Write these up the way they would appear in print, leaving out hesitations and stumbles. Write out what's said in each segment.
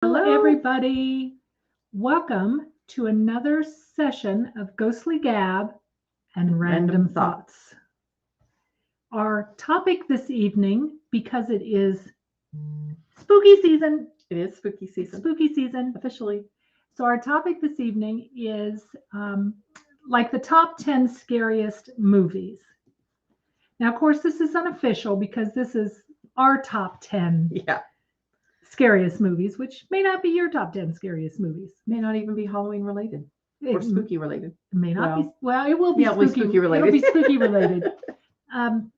Hello, Hello. everybody. Welcome to another session of Ghostly Gab and Random Random thoughts. Thoughts. Our topic this evening, because it is spooky season, It is spooky it's season. spooky season. Officially. So, our topic this evening is like the top 10 scariest movies. Now, of course, this is unofficial because this is our top 10 Yeah. scariest movies, which may not be your top 10 scariest movies. May not even be Halloween related or It spooky related. may not be. Well, Well, it will be yeah, it'll be spooky. spooky related. It'll be spooky related. Um,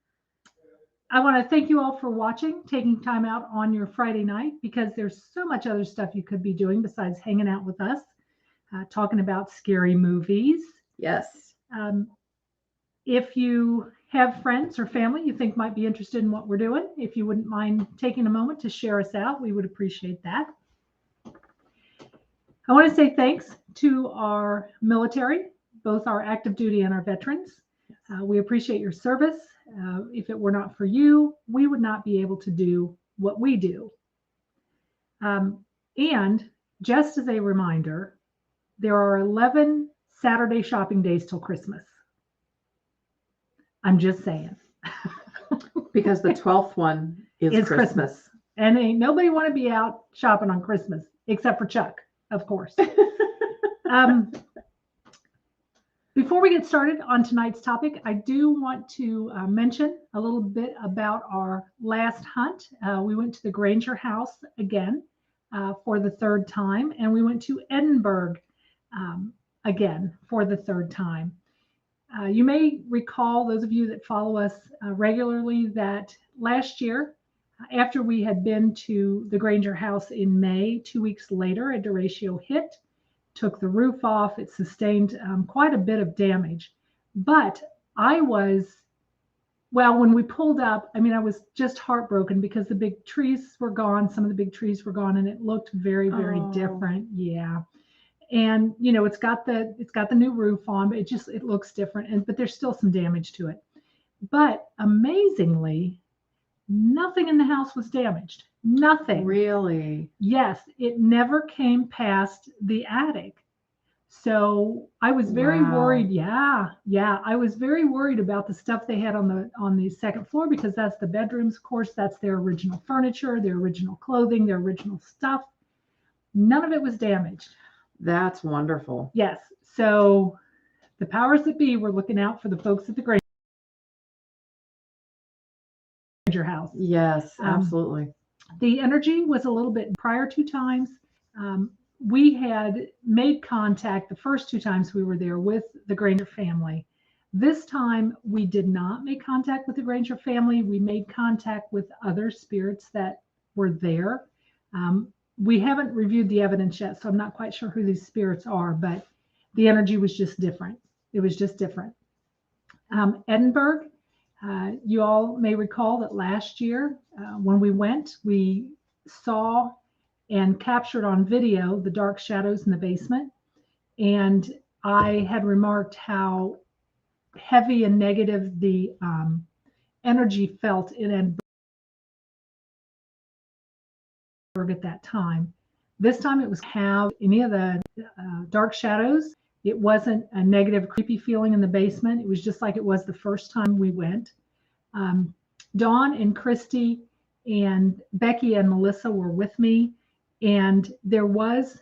I want to thank you all for watching, taking time out on your Friday night, because there's so much other stuff you could be doing besides hanging out with us, talking about scary movies. Yes. Um, if you have friends or family you think might be interested in what we're doing, if you wouldn't mind taking a moment to share us out, we would appreciate that. I want to say thanks to our military, both our active duty and our veterans. We appreciate your service. If it were not for you, we would not be able to do what we do. And just as a reminder, there are 11 Saturday shopping days till Christmas. I'm just saying. Because the 12th one is It's Christmas. And ain't nobody want to be out shopping on Christmas, except for Chuck, of course. Before we get started on tonight's topic, I do want to mention a little bit about our last hunt. We went to the Granger house again for the third time, and we went to Edinburgh again for the third time. You may recall, those of you that follow us regularly, that last year, after we had been to the Granger house in May, 2 weeks later, a derecho hit, took the roof off. It sustained quite a bit of damage. But when we pulled up, I was just heartbroken because the big trees were gone. Some of the big trees were gone, and it looked very, very different. Yeah. And it's got the new roof on, but it looks different. But there's still some damage to it. But amazingly, nothing in the house was damaged. Nothing. Really? Yes, it never came past the attic. So I was very worried. Yeah. I was very worried about the stuff they had on the second floor, because that's the bedrooms. Of course, that's their original furniture, their original clothing, their original stuff. None of it was damaged. That's wonderful. Yes. So the powers that be were looking out for the folks at the Granger house. Yes, absolutely. The energy was a little bit prior 2 times. We had made contact the first 2 times we were there with the Granger family. This time we did not make contact with the Granger family. We made contact with other spirits that were there. We haven't reviewed the evidence yet, so I'm not quite sure who these spirits are, but the energy was just different. It was just different. Edinburgh, you all may recall that last year when we went, we saw and captured on video the dark shadows in the basement. And I had remarked how heavy and negative the energy felt in Edinburgh at that time. This time it was have any of the dark shadows. It wasn't a negative, creepy feeling in the basement. It was just like it was the first time we went. Dawn and Christy and Becky and Melissa were with me, and there was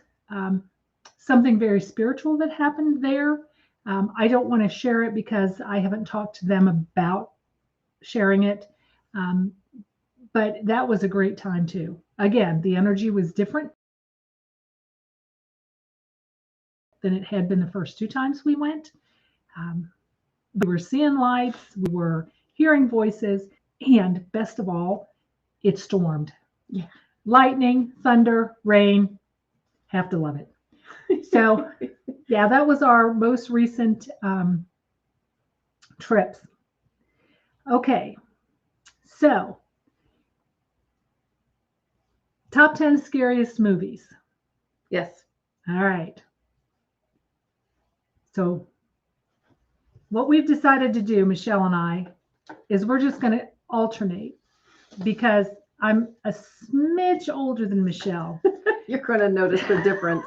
something very spiritual that happened there. I don't want to share it because I haven't talked to them about sharing it, but that was a great time too. Again, the energy was different than it had been the first 2 times we went. We were seeing lights, we were hearing voices, and best of all, it stormed. Yeah. Lightning, thunder, rain, have to love it. So, yeah, that was our most recent trips. Okay, so top 10 scariest movies. Yes. All right. So what we've decided to do, Michelle and I, is we're just going to alternate, because I'm a smidge older than Michelle. You're going to notice the difference.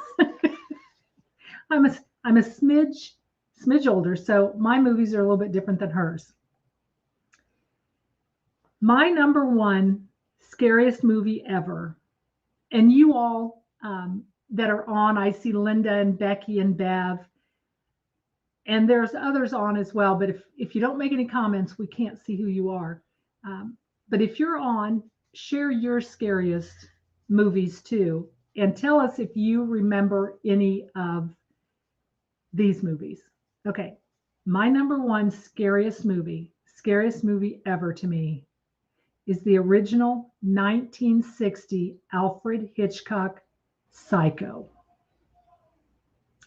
I'm a smidge older, so my movies are a little bit different than hers. My number one scariest movie ever, and you all that are on, I see Linda and Becky and Bev, and there's others on as well, but if you don't make any comments, we can't see who you are. But if you're on, share your scariest movies too, and tell us if you remember any of these movies. Okay, my number one scariest movie ever to me is the original 1960 Alfred Hitchcock Psycho.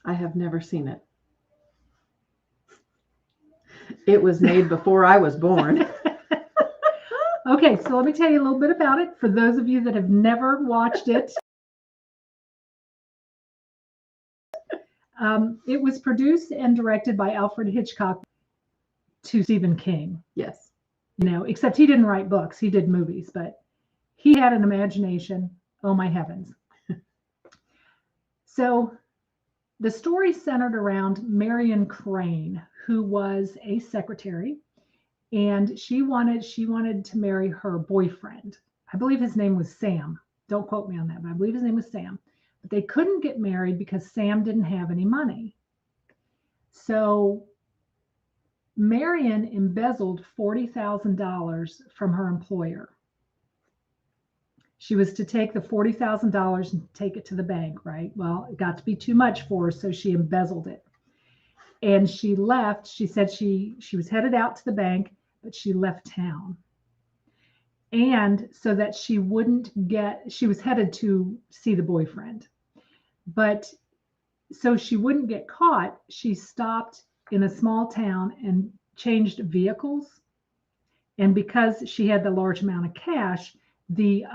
I have never seen it. It was made before I was born. Okay, so let me tell you a little bit about it for those of you that have never watched it. It was produced and directed by Alfred Hitchcock to Stephen King. Yes. Except he didn't write books, he did movies, but he had an imagination. Oh my heavens. So the story centered around Marion Crane, who was a secretary, and she wanted to marry her boyfriend. I believe his name was Sam. Don't quote me on that, but I believe his name was Sam. But they couldn't get married because Sam didn't have any money. So Marion embezzled $40,000 from her employer. She was to take the $40,000 and take it to the bank, right? Well, it got to be too much for her, so she embezzled it. And she left. She said she was headed out to the bank, but she left town. And so that she was headed to see the boyfriend. But so she wouldn't get caught, she stopped in a small town and changed vehicles. And because she had the large amount of cash, the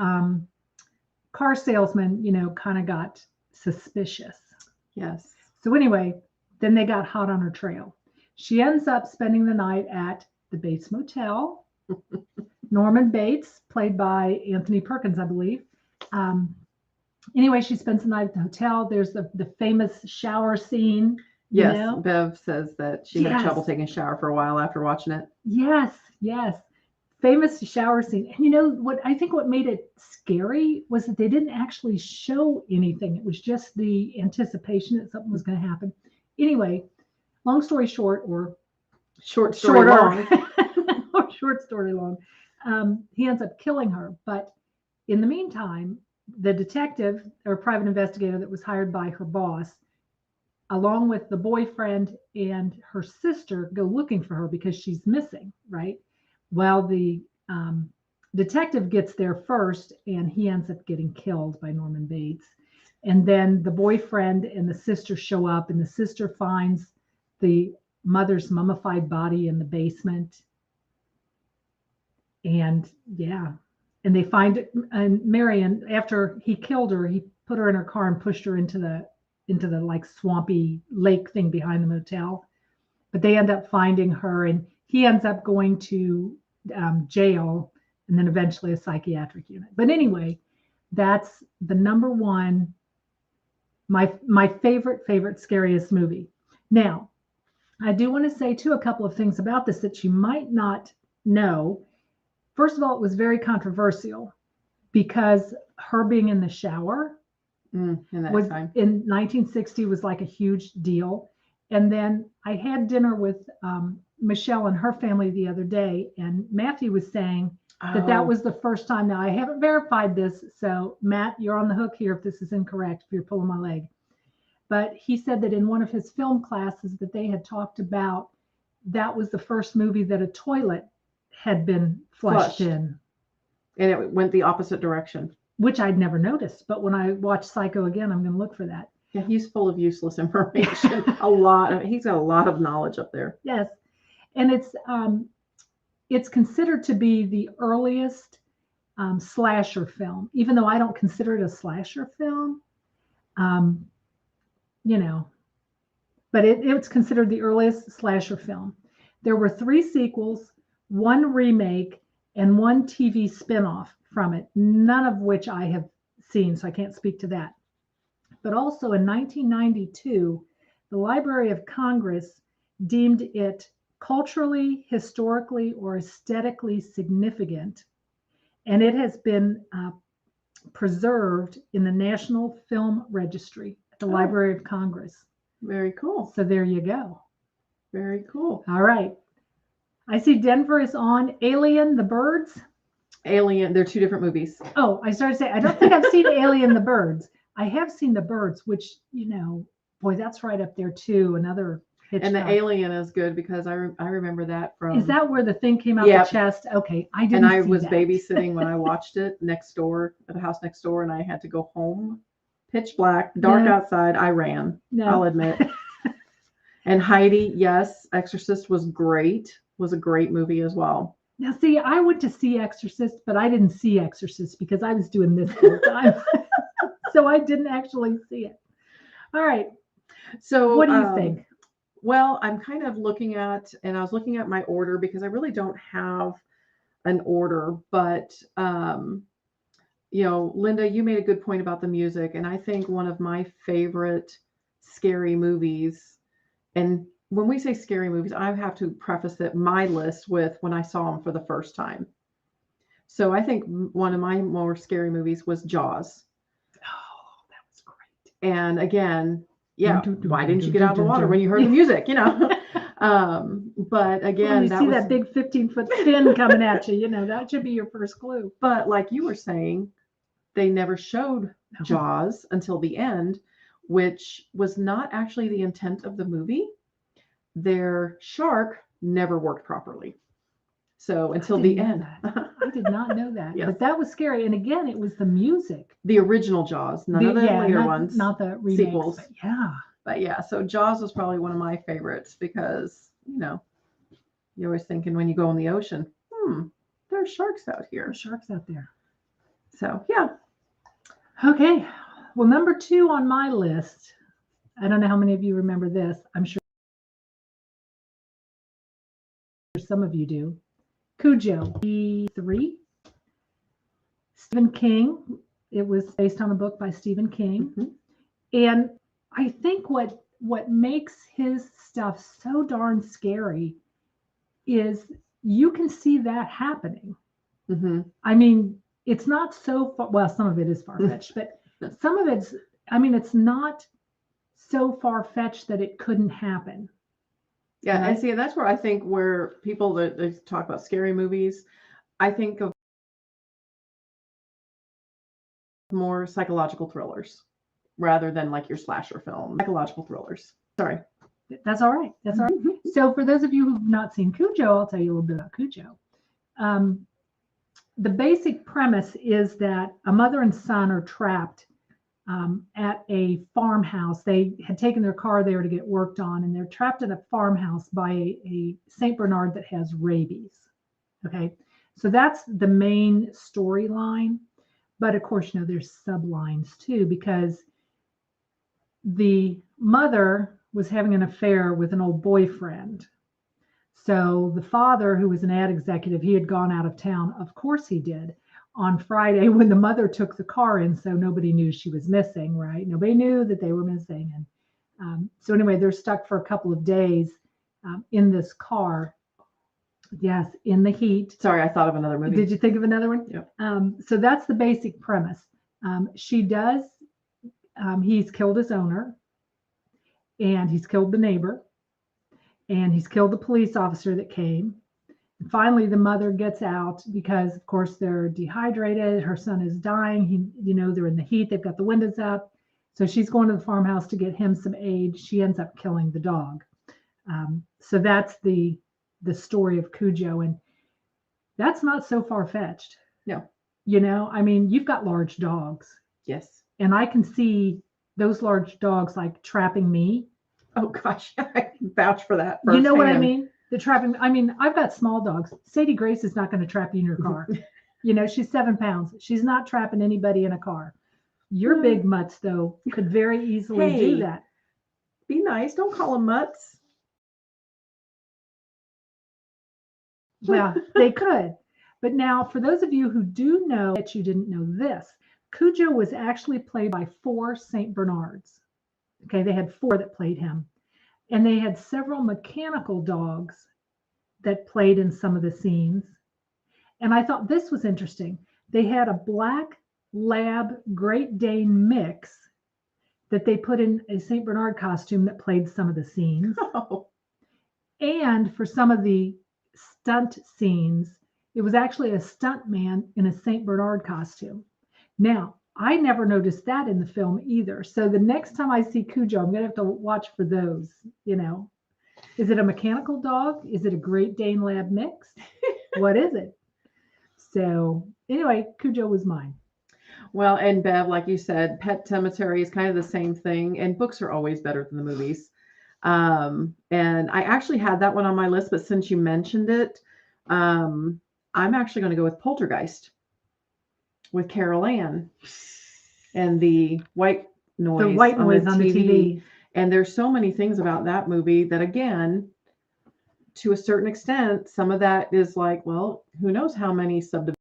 car salesman, kind of got suspicious. Yes. So anyway, then they got hot on her trail. She ends up spending the night at the Bates Motel. Norman Bates, played by Anthony Perkins, I believe. Anyway, she spends the night at the hotel. There's the famous shower scene. Yes, Bev says that she had trouble taking a shower for a while after watching it. Yes. Famous shower scene. And what made it scary was that they didn't actually show anything. It was just the anticipation that something was going to happen. Anyway, long story short, or short story long, or short story long, he ends up killing her. But in the meantime, the detective or private investigator that was hired by her boss, along with the boyfriend and her sister, go looking for her because she's missing, right? Well, the detective gets there first, and he ends up getting killed by Norman Bates. And then the boyfriend and the sister show up, and the sister finds the mother's mummified body in the basement. And and they find it. And Marion, after he killed her, he put her in her car and pushed her into the like swampy lake thing behind the motel. But they end up finding her, and he ends up going to jail, and then eventually a psychiatric unit. But anyway, that's the number one, my favorite scariest movie. Now, I do want to say too a couple of things about this that you might not know. First of all, it was very controversial because her being in the shower in 1960 was like a huge deal. And then I had dinner with Michelle and her family the other day, and Matthew was saying that was the first time. Now, I haven't verified this, so Matt, you're on the hook here if this is incorrect, if you're pulling my leg. But he said that in one of his film classes that they had talked about, that was the first movie that a toilet had been flushed in. And it went the opposite direction. Which I'd never noticed. But when I watch Psycho again, I'm going to look for that. Yeah, he's full of useless information. He's got a lot of knowledge up there. Yes. And it's considered to be the earliest slasher film, even though I don't consider it a slasher film. But it's considered the earliest slasher film. There were 3 sequels, 1 remake, and 1 TV spinoff from it, none of which I have seen, so I can't speak to that. but also in 1992, the Library of Congress deemed it culturally, historically, or aesthetically significant, and it has been preserved in the National Film Registry at the Library of Congress. Very cool. So there you go. Very cool. All right. I see Denver is on Alien, the Birds. Alien, they're two different movies. Oh, I started to say, I don't think I've seen Alien, the Birds. I have seen the Birds, which, boy, that's right up there too. Another Hitchcock. And the Alien is good because I remember that from. Is that where the thing came out the chest? Okay, I didn't. And I see was that. babysitting when I watched it next door at the house next door, and I had to go home. Pitch black, dark outside. I ran. No. I'll admit. And Heidi, yes, Exorcist was great. Was a great movie as well. Now, see, I went to see Exorcist, but I didn't see Exorcist because I was doing this all the time. So I didn't actually see it. All right. So what do you think? Well, I'm kind of looking at, and I was looking at my order because I really don't have an order, but, Linda, you made a good point about the music. And I think one of my favorite scary movies, and when we say scary movies, I have to preface that my list with when I saw them for the first time. So I think one of my more scary movies was Jaws. Oh, that was great. And again, why didn't you get out of the water when you heard the music, But again, when you see that big 15-foot fin coming at you, that should be your first clue. But like you were saying, they never showed Jaws until the end, which was not actually the intent of the movie. Their shark never worked properly. So until the end. I did not know that. Yes. But that was scary. And again, it was the music. The original Jaws, none of the later ones. Not the remakes, sequels. But yeah, so Jaws was probably one of my favorites because, you're always thinking when you go in the ocean, there are sharks out here. There's sharks out there. So, yeah. Okay. Well, number 2 on my list, I don't know how many of you remember this. I'm sure some of you do. Cujo, 3. Stephen King. It was based on a book by Stephen King. Mm-hmm. And I think what makes his stuff so darn scary is you can see that happening. Mm-hmm. I mean, it's not so far, well, some of it is far-fetched, but some of it's not so far-fetched that it couldn't happen. Yeah, right? And see, that's where I think where people that they talk about scary movies, I think of more psychological thrillers rather than like your slasher film. Psychological thrillers. Sorry. That's all right. That's all right. So for those of you who've not seen Cujo, I'll tell you a little bit about Cujo. The basic premise is that a mother and son are trapped at a farmhouse. They had taken their car there to get worked on, and they're trapped at a farmhouse by a Saint Bernard that has rabies. Okay, so that's the main storyline. But of course, there's sublines too, because the mother was having an affair with an old boyfriend. So the father, who was an ad executive, he had gone out of town. Of course he did. On Friday, when the mother took the car in, so nobody knew she was missing, right? Nobody knew that they were missing. And so anyway, they're stuck for a couple of days in this car. Yes, in the heat. Sorry, I thought of another movie. Did you think of another one? Yeah. So that's the basic premise. He's killed his owner, and he's killed the neighbor, and he's killed the police officer that came. And finally, the mother gets out because, of course, they're dehydrated. Her son is dying. They're in the heat. They've got the windows up. So she's going to the farmhouse to get him some aid. She ends up killing the dog. So that's the story of Cujo. And that's not so far-fetched. No. You've got large dogs. Yes. And I can see those large dogs like trapping me. Oh gosh, I can vouch for that. You know what I mean? The trapping. I've got small dogs. Sadie Grace is not going to trap you in your car. She's 7 pounds. She's not trapping anybody in a car. Your big mutts, though, could very easily do that. Be nice. Don't call them mutts. Well, they could. But now, for those of you who do know that you didn't know this, Cujo was actually played by 4 St. Bernards. Okay, they had 4 that played him. And they had several mechanical dogs that played in some of the scenes. And I thought this was interesting. They had a black lab Great Dane mix that they put in a St. Bernard costume that played some of the scenes. Oh. And for some of the stunt scenes, it was actually a stunt man in a St. Bernard costume. Now, I never noticed that in the film either. So the next time I see Cujo, I'm going to have to watch for those, you know. Is it a mechanical dog? Is it a Great Dane lab mix? What is it? So anyway, Cujo was mine. Well, and Bev, like you said, Pet Cemetery is kind of the same thing, and books are always better than the movies. And I actually had that one on my list, but since you mentioned it, I'm actually going to go with Poltergeist with Carol Ann and the white noise, on the TV. And there's so many things about that movie that, again, to a certain extent, some of that is like, well, who knows how many subdivisions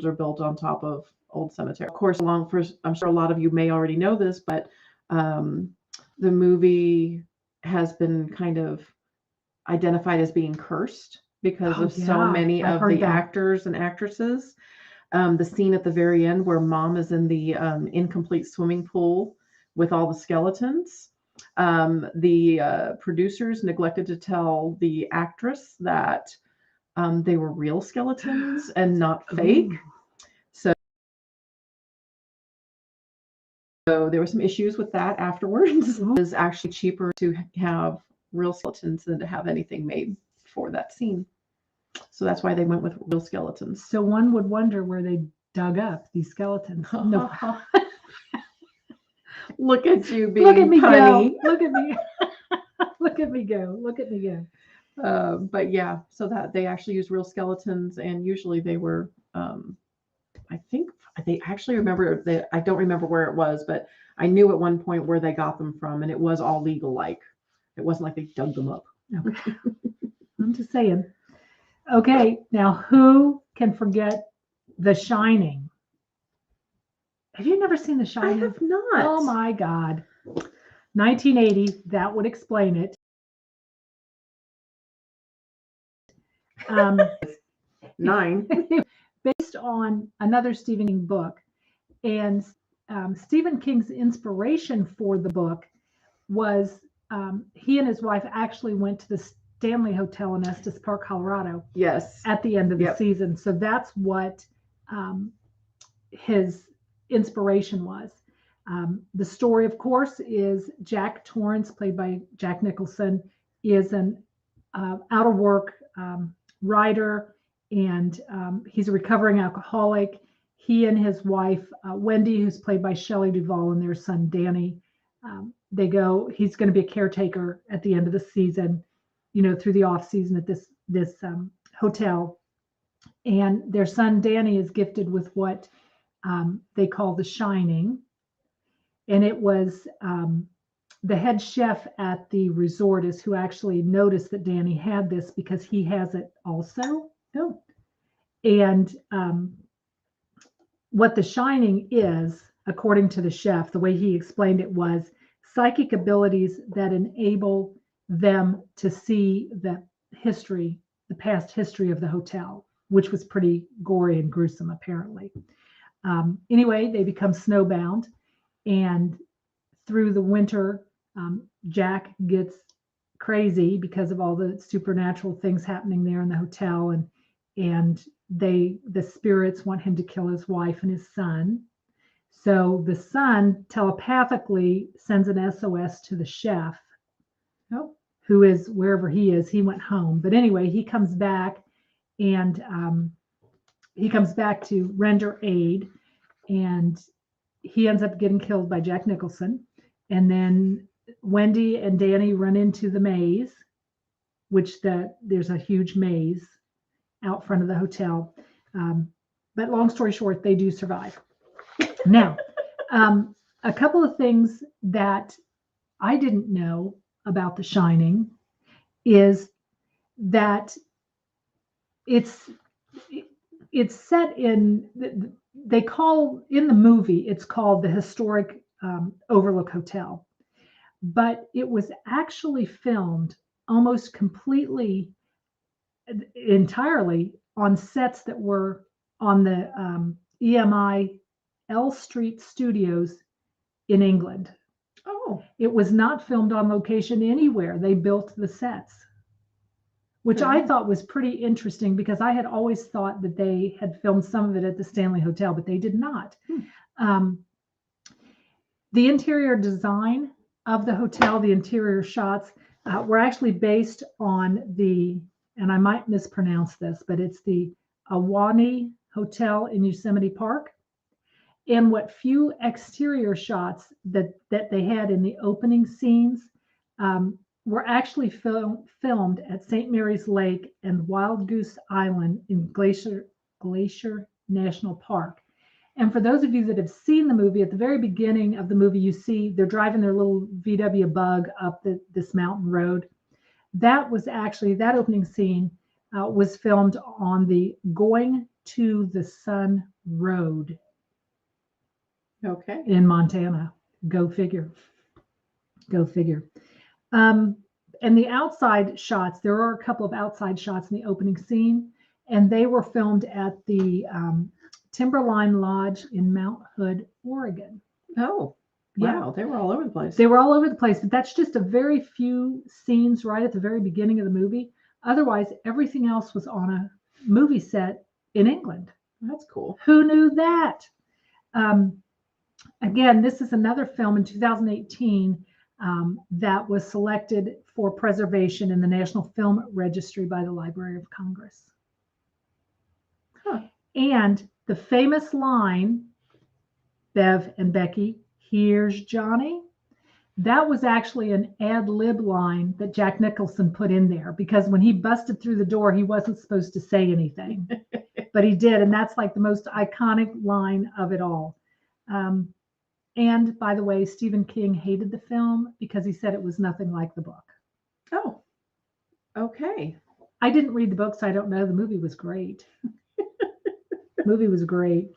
are built on top of Old Cemetery. Of course, I'm sure a lot of you may already know this, but the movie has been kind of identified as being cursed because of so many of the actors and actresses. The scene at the very end where Mom is in the incomplete swimming pool with all the skeletons. The producers neglected to tell the actress that they were real skeletons and not fake. So there were some issues with that afterwards. It was actually cheaper to have real skeletons than to have anything made for that scene. So that's why they went with real skeletons. So one would wonder where they dug up these skeletons. No. Look at you being Look at me punny. go. Look at me. Look at me go. Look at me go. But yeah, so that they actually used real skeletons, and usually they were, I think they actually remember that. I don't remember where it was, but I knew at one point where they got them from, and it was all legal. Like it wasn't like they dug them up. Okay. I'm just saying. Okay, now who can forget The Shining? Have you never seen The Shining? I have not. Oh my God. 1980, that would explain it. 9. Based on another Stephen King book. And Stephen King's inspiration for the book was he and his wife actually went to the Stanley Hotel in Estes Park, Colorado. Yes. At the end of the season. So that's what his inspiration was. The story, of course, is Jack Torrance, played by Jack Nicholson, is an out of work writer, and he's a recovering alcoholic. He and his wife, Wendy, who's played by Shelley Duvall, and their son, Danny, he's going to be a caretaker at the end of the season, you know, through the off season at this hotel. And their son, Danny, is gifted with what they call the Shining. And it was the head chef at the resort is who actually noticed that Danny had this because he has it also. Oh. And what the Shining is, according to the chef, the way he explained it was psychic abilities that enable them to see the past history of the hotel, which was pretty gory and gruesome, apparently. Anyway, they become snowbound, and through the winter, Jack gets crazy because of all the supernatural things happening there in the hotel, and the spirits want him to kill his wife and his son. So the son telepathically sends an SOS to the chef, who is wherever he is. He went home, but anyway, he comes back, and he comes back to render aid, and he ends up getting killed by Jack Nicholson. And then Wendy and Danny run into the maze, which there's a huge maze out front of the hotel. But long story short, they do survive. Now, a couple of things that I didn't know about The Shining is that it's it's set in, they call, in the movie, it's called the historic Overlook Hotel. But it was actually filmed almost completely, entirely on sets that were on the EMI L Street Studios in England. Oh, It was not filmed on location anywhere. They built the sets, which I thought was pretty interesting because I had always thought that they had filmed some of it at the Stanley Hotel, but they did not. The interior design of the hotel, the interior shots, were actually based on the, and I might mispronounce this, but it's the Ahwahnee Hotel in Yosemite Park. And what few exterior shots that they had in the opening scenes were actually filmed at St. Mary's Lake and Wild Goose Island in Glacier National Park. And for those of you that have seen the movie, at the very beginning of the movie, you see they're driving their little VW Bug up this mountain road. That was actually, that opening scene was filmed on the Going to the Sun Road. Okay. In Montana. Go figure. Go figure. And the outside shots, there are a couple of outside shots in the opening scene, and they were filmed at the Timberline Lodge in Mount Hood, Oregon. Oh, wow. They were all over the place. They were all over the place, but that's just a very few scenes right at the very beginning of the movie. Otherwise, everything else was on a movie set in England. That's cool. Who knew that? Again, this is another film in 2018 that was selected for preservation in the National Film Registry by the Library of Congress. Huh. And the famous line, Bev and Becky, "Here's Johnny," that was actually an ad lib line that Jack Nicholson put in there because when he busted through the door, he wasn't supposed to say anything, but he did. And that's like the most iconic line of it all. And by the way, Stephen King hated the film because he said it was nothing like the book. Oh, okay. I didn't read the book, so I don't know. The movie was great. Movie was great.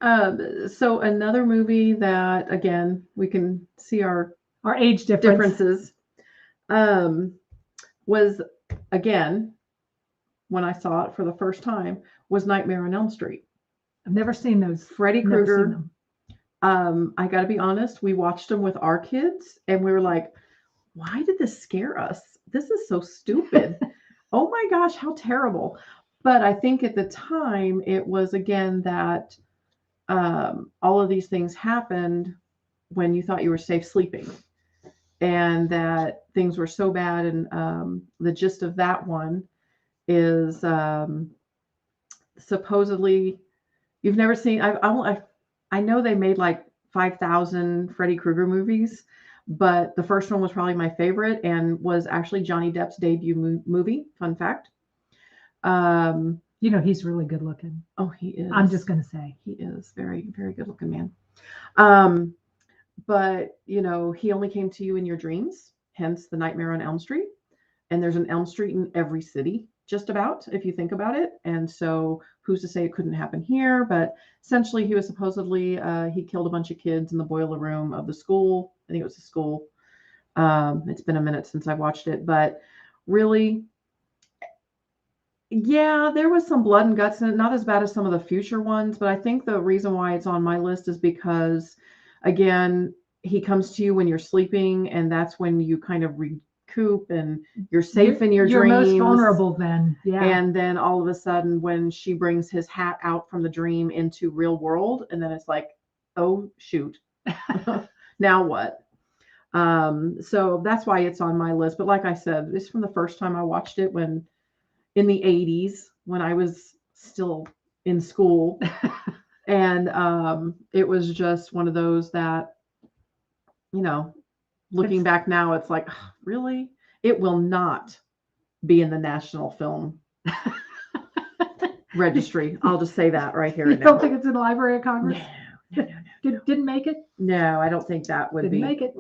So another movie that, again, we can see our age differences was, again, when I saw it for the first time, was Nightmare on Elm Street. I've never seen those. Freddy Krueger. I got to be honest, we watched them with our kids and we were like, why did this scare us? This is so stupid. Oh my gosh, how terrible. But I think at the time it was, again, that all of these things happened when you thought you were safe sleeping and that things were so bad. And the gist of that one is supposedly, you've never seen, I know they made like 5,000 Freddy Krueger movies, but the first one was probably my favorite and was actually Johnny Depp's debut movie. Fun fact. He's really good looking. Oh, he is. I'm just going to say. He is very, very good looking man. But, he only came to you in your dreams, hence the Nightmare on Elm Street. And there's an Elm Street in every city, just about, if you think about it. And so who's to say it couldn't happen here? But essentially, he was supposedly, he killed a bunch of kids in the boiler room of the school. I think it was a school. It's been a minute since I watched it, but really, yeah, there was some blood and guts in it. Not as bad as some of the future ones, but I think the reason why it's on my list is because, again, he comes to you when you're sleeping, and that's when you kind of recoup and you're safe in your dreams. You're most vulnerable then. Yeah. And then all of a sudden, when she brings his hat out from the dream into real world, and then it's like, oh, shoot. Now what? So that's why it's on my list. But like I said, this is from the first time I watched it in the 80s when I was still in school. And it was just one of those that, looking back now, it's like, oh, really? It will not be in the National Film Registry. I'll just say that right here. You don't think it's in the Library of Congress? No. Didn't make it? No, I don't think that would Didn't make it.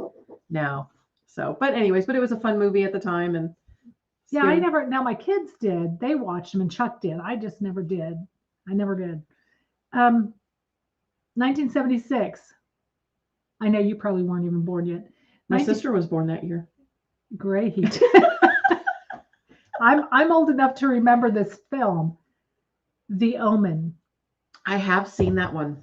No. So, but it was a fun movie at the time. And Yeah, Scary. now my kids did. They watched them and Chuck did. I just never did. I never did. 1976. I know you probably weren't even born yet. My sister was born that year. Great. I'm old enough to remember this film, The Omen. I have seen that one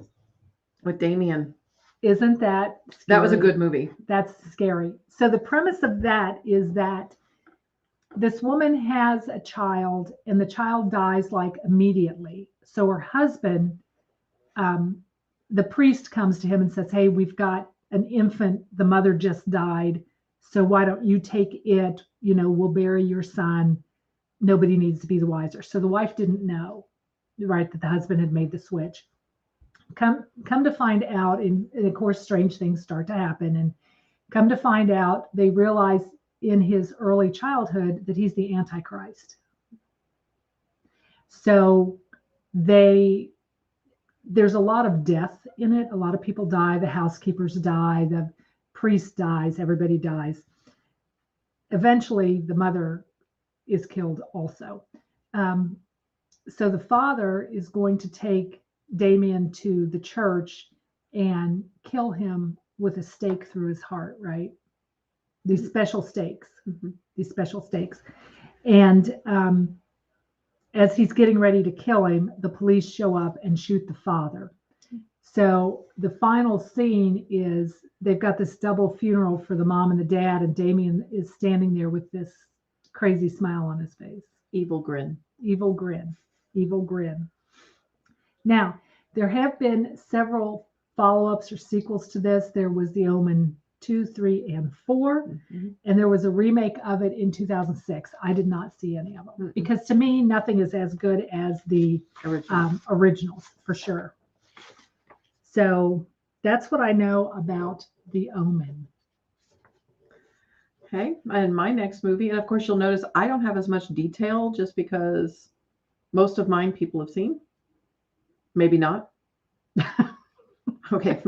with Damien. Isn't that scary? That was a good movie. That's scary. So the premise of that is that this woman has a child and the child dies like immediately. So her husband, the priest comes to him and says, hey, we've got an infant. The mother just died. So why don't you take it? We'll bury your son. Nobody needs to be the wiser. So the wife didn't know, right, that the husband had made the switch. Come to find out, and of course, strange things start to happen. And come to find out, they realize in his early childhood that he's the Antichrist. So there's a lot of death in it. A lot of people die. The housekeepers die. The priest dies. Everybody dies. Eventually, the mother is killed also. So the father is going to take Damien to the church and kill him with a stake through his heart, right? These special stakes. These special stakes. And as he's getting ready to kill him, the police show up and shoot the father. So the final scene is they've got this double funeral for the mom and the dad, and Damien is standing there with this crazy smile on his face. Evil grin. Evil grin. Evil grin. Now, there have been several follow-ups or sequels to this. There was The Omen 2, 3, and 4, and there was a remake of it in 2006. I did not see any of them because to me, nothing is as good as the originals for sure. So that's what I know about The Omen. Okay, and my next movie, and of course you'll notice I don't have as much detail just because most of mine people have seen. Maybe not. Okay,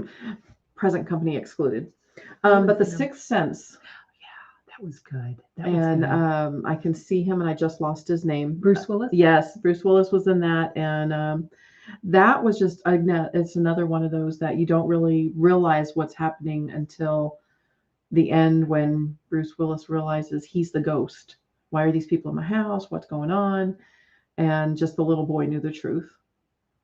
present company excluded. But The Sixth Sense. Yeah, that was good. I can see him, and I just lost his name. Bruce Willis? Yes, Bruce Willis was in that, and that was just it's another one of those that you don't really realize what's happening until the end when Bruce Willis realizes he's the ghost. Why are these people in my house? What's going on? And just the little boy knew the truth.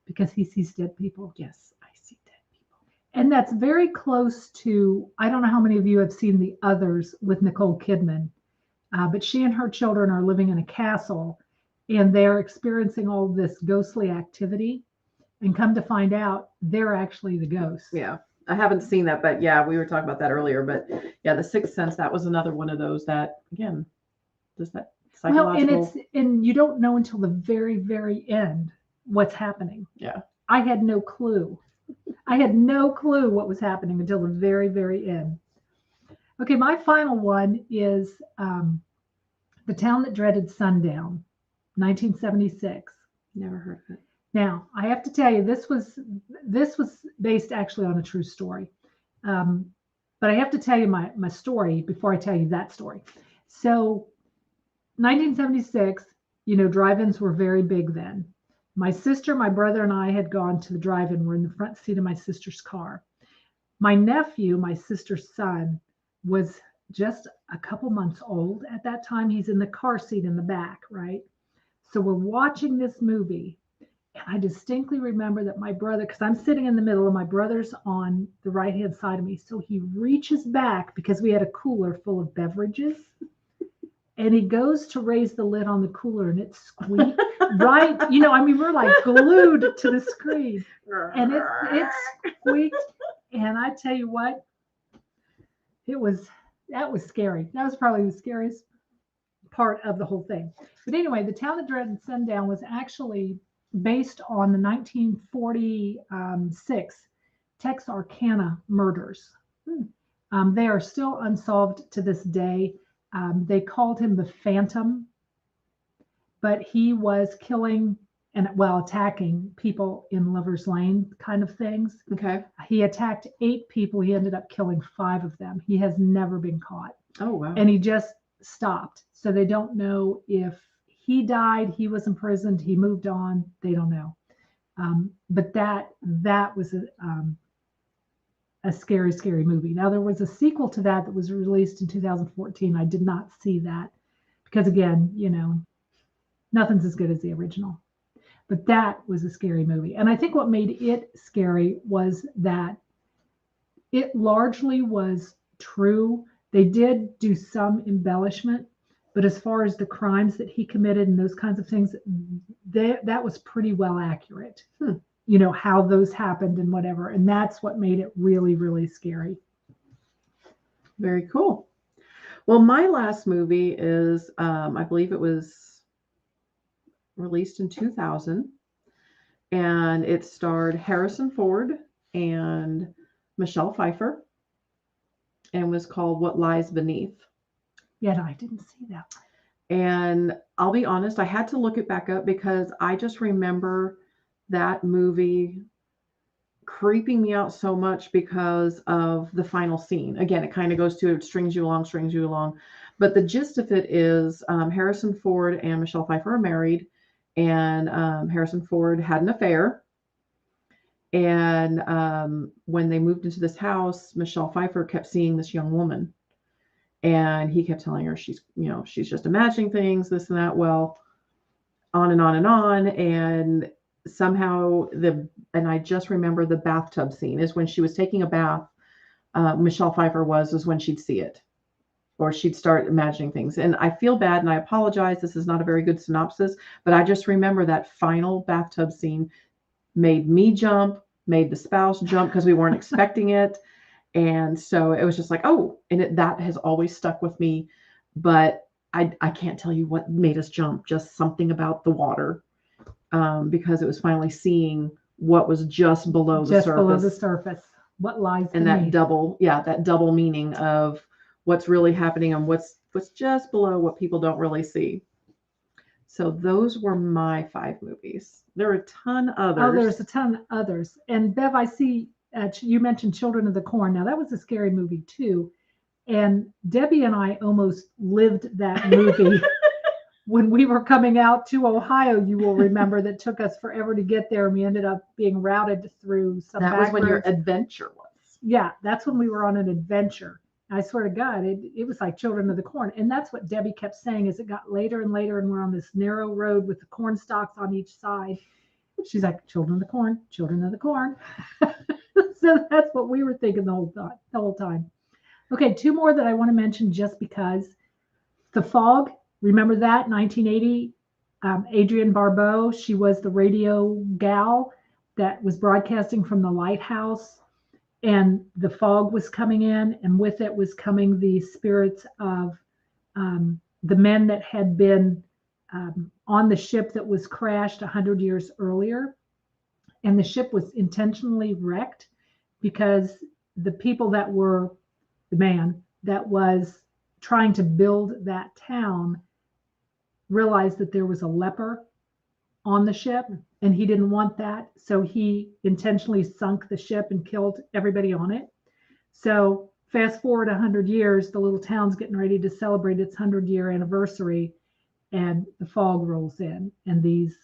Because he sees dead people. Yes, I see dead people. And that's very close to, I don't know how many of you have seen The Others with Nicole Kidman, but she and her children are living in a castle and they're experiencing all this ghostly activity, and come to find out they're actually the ghosts. Yeah. I haven't seen that, but yeah, we were talking about that earlier. But yeah, The Sixth Sense, that was another one of those that, again, just that psychological. Well, and you don't know until the very, very end what's happening. Yeah. I had no clue. I had no clue what was happening until the very, very end. Okay, my final one is The Town That Dreaded Sundown, 1976. Never heard of it. Now, I have to tell you, this was based actually on a true story. But I have to tell you my story before I tell you that story. So 1976, drive-ins were very big then. My sister, my brother, and I had gone to the drive-in. We're in the front seat of my sister's car. My nephew, my sister's son, was just a couple months old at that time. He's in the car seat in the back, right? So we're watching this movie. And I distinctly remember that my brother, because I'm sitting in the middle and my brother's on the right-hand side of me. So he reaches back because we had a cooler full of beverages. And he goes to raise the lid on the cooler and it squeaked. Right? We're like glued to the screen. And it squeaked. And I tell you what, that was scary. That was probably the scariest part of the whole thing. But anyway, The Town That Dreaded Sundown was actually based on the 1946 Texarkana murders. They are still unsolved to this day. They called him the Phantom, but he was killing and attacking people in Lover's Lane kind of things. Okay. He attacked 8 people. He ended up killing 5 of them. He has never been caught. Oh, wow. And he just stopped. So they don't know if he died, he was imprisoned, he moved on. They don't know. But that was a scary, scary movie. Now there was a sequel to that was released in 2014. I did not see that because again, nothing's as good as the original. But that was a scary movie. And I think what made it scary was that it largely was true. They did do some embellishment, but as far as the crimes that he committed and those kinds of things, that was pretty well accurate. How those happened and whatever. And that's what made it really, really scary. Very cool. Well, my last movie is, I believe it was released in 2000, and it starred Harrison Ford and Michelle Pfeiffer, and was called What Lies Beneath. Yeah, no, I didn't see that. And I'll be honest, I had to look it back up because I just remember that movie creeping me out so much because of the final scene. Again, it kind of goes to it strings you along. But the gist of it is Harrison Ford and Michelle Pfeiffer are married, and Harrison Ford had an affair. And when they moved into this house, Michelle Pfeiffer kept seeing this young woman. And he kept telling her she's just imagining things, this and that. Well, on and on and on. And somehow and I just remember the bathtub scene is when she was taking a bath. Michelle Pfeiffer was when she'd see it, or she'd start imagining things. And I feel bad, and I apologize. This is not a very good synopsis, but I just remember that final bathtub scene made me jump, made the spouse jump because we weren't expecting it. And so it was just like, oh, and that has always stuck with me. But I can't tell you what made us jump, just something about the water, because it was finally seeing what was just below the surface. What lies and beneath. that double meaning of what's really happening and what's just below what people don't really see. So those were my 5 movies. There are a ton others. Oh, there's a ton others. And Bev, I see you mentioned Children of the Corn. Now that was a scary movie too. And Debbie and I almost lived that movie when we were coming out to Ohio. You will remember that took us forever to get there. And we ended up being routed through some That was when roads. Your adventure was. Yeah, that's when we were on an adventure. I swear to God, it was like Children of the Corn. And that's what Debbie kept saying as it got later and later, and we're on this narrow road with the corn stalks on each side. She's like, Children of the Corn, Children of the Corn. So that's what we were thinking the whole time. Okay, 2 more that I want to mention just because. The Fog, remember that, 1980? Adrienne Barbeau, she was the radio gal that was broadcasting from the lighthouse. And the fog was coming in, and with it was coming the spirits of the men that had been on the ship that was crashed 100 years earlier. And the ship was intentionally wrecked because the people that were, the man that was trying to build that town realized that there was a leper on the ship, and he didn't want that. So he intentionally sunk the ship and killed everybody on it. So fast forward 100 years, the little town's getting ready to celebrate its 100-year anniversary, and the fog rolls in, and these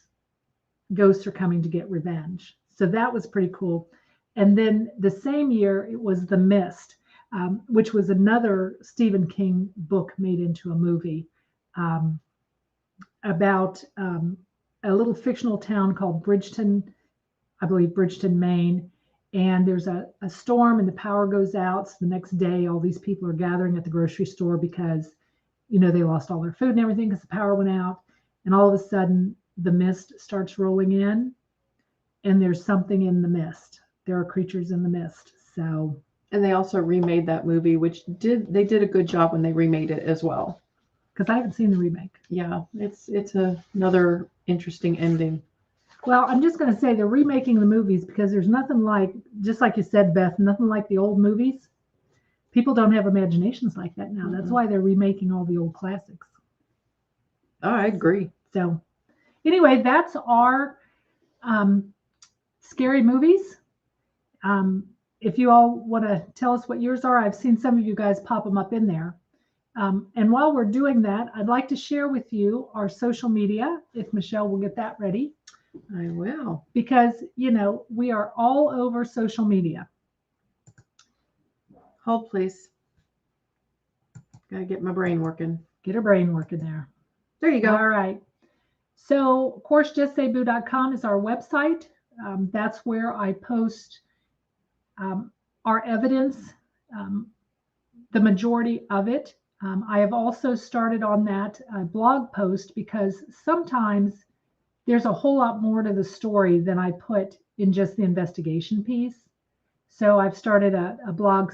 ghosts are coming to get revenge. So that was pretty cool. And then the same year, it was The Mist, which was another Stephen King book made into a movie about a little fictional town called Bridgeton, I believe Bridgeton, Maine. And there's a storm and the power goes out. So the next day, all these people are gathering at the grocery store because, they lost all their food and everything because the power went out. And all of a sudden, the mist starts rolling in, and there's something in the mist. There are creatures in the mist. So. And they also remade that movie, which they did a good job when they remade it as well. Because I haven't seen the remake. Yeah, it's another interesting ending. Well, I'm just going to say they're remaking the movies because there's nothing like, just like you said, Beth, nothing like the old movies. People don't have imaginations like that now. Mm-hmm. That's why they're remaking all the old classics. Oh, I agree. So anyway, that's our scary movies. If you all want to tell us what yours are, I've seen some of you guys pop them up in there. And while we're doing that, I'd like to share with you our social media, if Michelle will get that ready, I will. because, we are all over social media. Hold, please. Gotta get my brain working. Get her brain working there. There you go. All right. So, of course, justsayBoo.com is our website. That's where I post our evidence, the majority of it. I have also started on that blog post because sometimes there's a whole lot more to the story than I put in just the investigation piece. So I've started a blog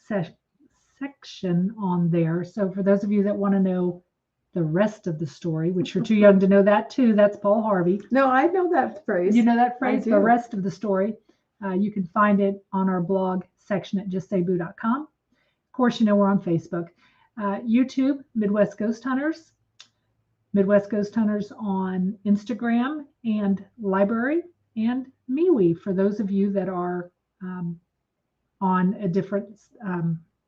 section on there. So for those of you that want to know the rest of the story, which you're too young to know that too, that's Paul Harvey. No, I know that phrase. You know that phrase, I do. the rest of the story. You can find it on our blog section at justsayBoo.com. Of course, we're on Facebook. YouTube, Midwest Ghost Hunters. Midwest Ghost Hunters on Instagram and Library, and MeWe for those of you that are on a different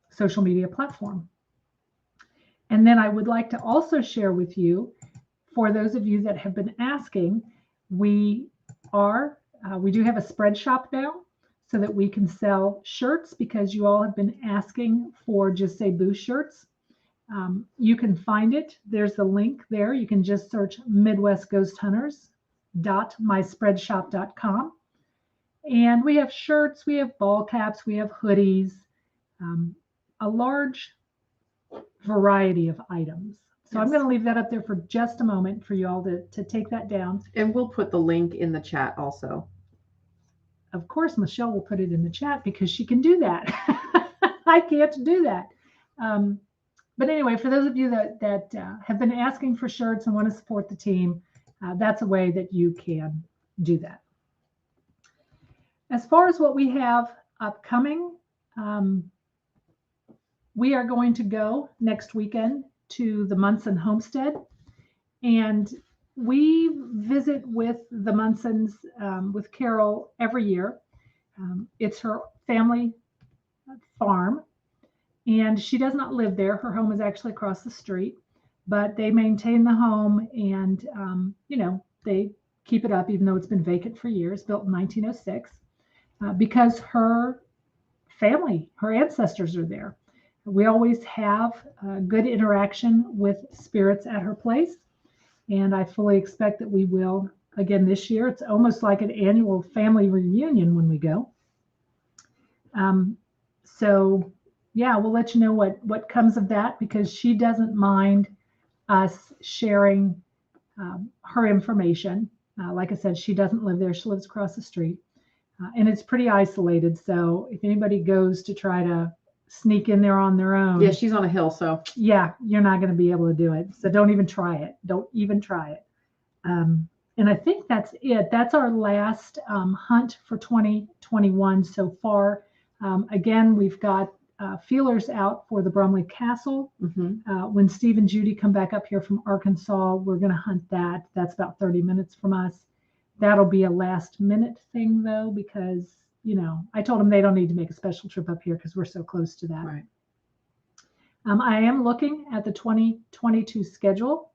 social media platform. And then I would like to also share with you, for those of you that have been asking, we do have a spread shop now so that we can sell shirts, because you all have been asking for Just Say Boo shirts. You can find it. There's a link there. You can just search midwestghosthunters.myspreadshop.com. And we have shirts, we have ball caps, we have hoodies, a large variety of items. So yes. I'm going to leave that up there for just a moment for you all to take that down. And we'll put the link in the chat also. Of course, Michelle will put it in the chat because she can do that. I can't do that. But anyway, for those of you that have been asking for shirts and want to support the team, that's a way that you can do that. As far as what we have upcoming, we are going to go next weekend to the Munson Homestead. And we visit with the Munsons, with Carol, every year. It's her family farm. And she does not live there. Her home is actually across the street, but they maintain the home and, they keep it up even though it's been vacant for years, built in 1906, because her family, her ancestors are there. We always have good interaction with spirits at her place. And I fully expect that we will again this year. It's almost like an annual family reunion when we go. So yeah, we'll let you know what comes of that, because she doesn't mind us sharing her information. Like I said, she doesn't live there. She lives across the street. And it's pretty isolated. So if anybody goes to try to sneak in there on their own. Yeah, she's on a hill, so. Yeah, you're not going to be able to do it. So don't even try it. Don't even try it. And I think that's it. That's our last hunt for 2021 so far. Again, we've got feelers out for the Brumley Castle. Mm-hmm. When Steve and Judy come back up here from Arkansas, we're going to hunt that. That's about 30 minutes from us. That'll be a last minute thing though, because, I told them they don't need to make a special trip up here because we're so close to that. Right. I am looking at the 2022 schedule.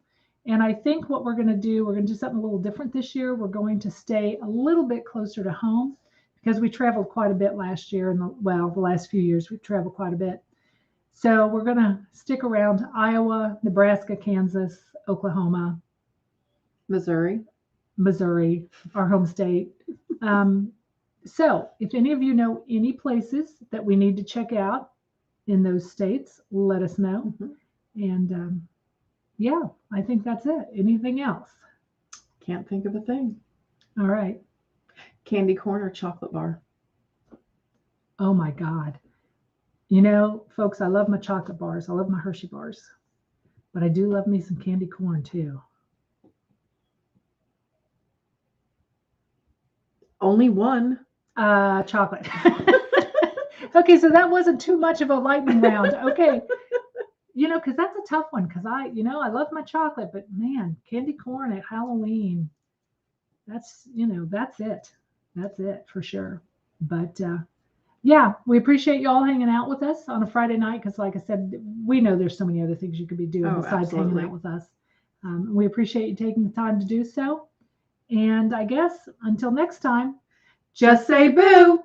And I think what we're going to do something a little different this year. We're going to stay a little bit closer to home, because we traveled quite a bit last year, and the last few years we've traveled quite a bit. So we're going to stick around Iowa, Nebraska, Kansas, Oklahoma, Missouri, our home state. So if any of you know any places that we need to check out in those states, let us know. Mm-hmm. And yeah, I think that's it. Anything else? Can't think of a thing. All right. Candy corn or chocolate bar? Oh my God. Folks, I love my chocolate bars. I love my Hershey bars, but I do love me some candy corn too. Only one. Chocolate. Okay, so that wasn't too much of a lightning round. Okay. Because that's a tough one, because I love my chocolate, but man, candy corn at Halloween, that's it. That's it for sure. But yeah, we appreciate you all hanging out with us on a Friday night because, like I said, we know there's so many other things you could be doing Oh, besides hanging absolutely. out with us. We appreciate you taking the time to do so. And I guess until next time, Just say boo.